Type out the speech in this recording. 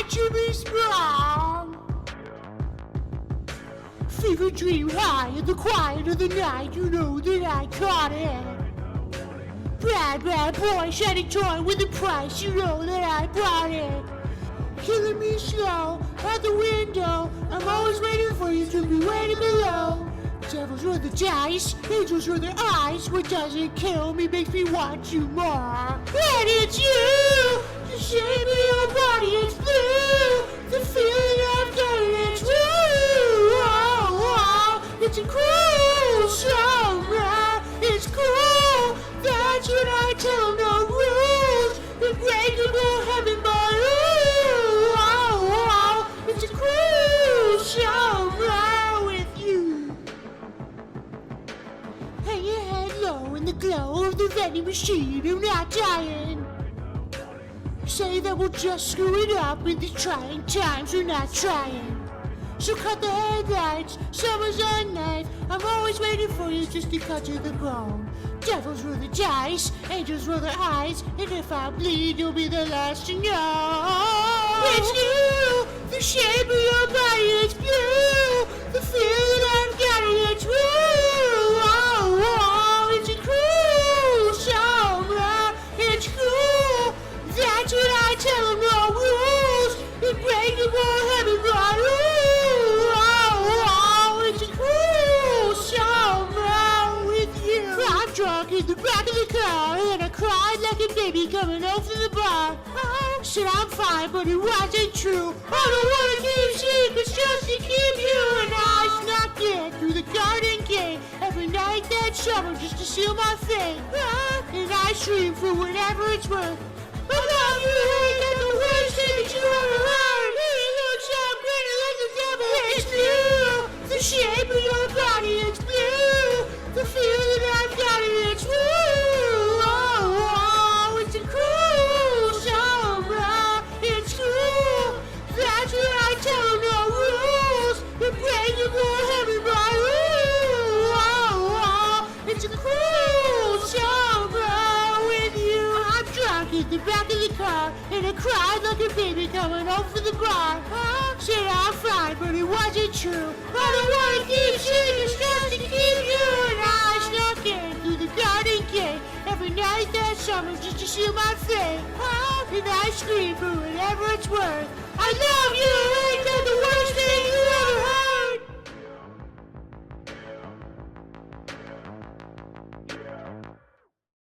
want to be strong. Fever dream high in the quiet of the night, you know that I caught it. Bad, bad boy, shiny toy with a price, you know that I bought it. Killing me slow, out the window, I'm always waiting for you to be waiting below. Devils roll the dice, angels roll their eyes, what doesn't kill me makes me want you more. And it's you, the shape of your body is blue, the feeling I've got it's true. Oh, oh, it's a cruel summer, it's cool, that's what I tell them, no rules, unbreakable heaven but ooh, oh, oh, it's a cruel summer with you. Hang your head low in the glow of the vending machine, I'm not dying. Say that we'll just screw it up in these trying times, we're not trying. So cut the headlights, summer's a knife, I'm always waiting for you just to cut to the bone. Devils roll the dice, angels roll their eyes, and if I bleed, you'll be the last to know. It's you, the shape of your body is blue, the feeling I've got it's true. Oh, oh, it's a cruel summer, it's cool, that's what I tell them, no rules, unbreakable heaven but ooh, oh, oh, it's a cruel summer with you. I'm drunk in the back of the car, and I cried like a baby coming home from the bar. I said I'm fine, but it wasn't true. I don't want to keep secrets just to keep you, and I snuck in through the garden gate every night that summer just to seal my fate. And I scream for whatever it's worth. I love you, and the worst thing that you ever heard. It looks so pretty like the devil. It's blue, the shape of your body, it's blue, the feeling I've got it's true. Oh, oh, it's a cruel summer, it's cool, that's what I tell them, no rules, unbreakable heaven by ooh, oh, oh, it's a cruel summer with you. I'm drunk in the back of the car, and I cried like a baby coming home from the bar. I said I'm fine, but it wasn't true. I don't want to keep secrets just to keep you, and I snuck in through the garden gate every night that summer just to seal my fate. And I scream for whatever it's worth. I love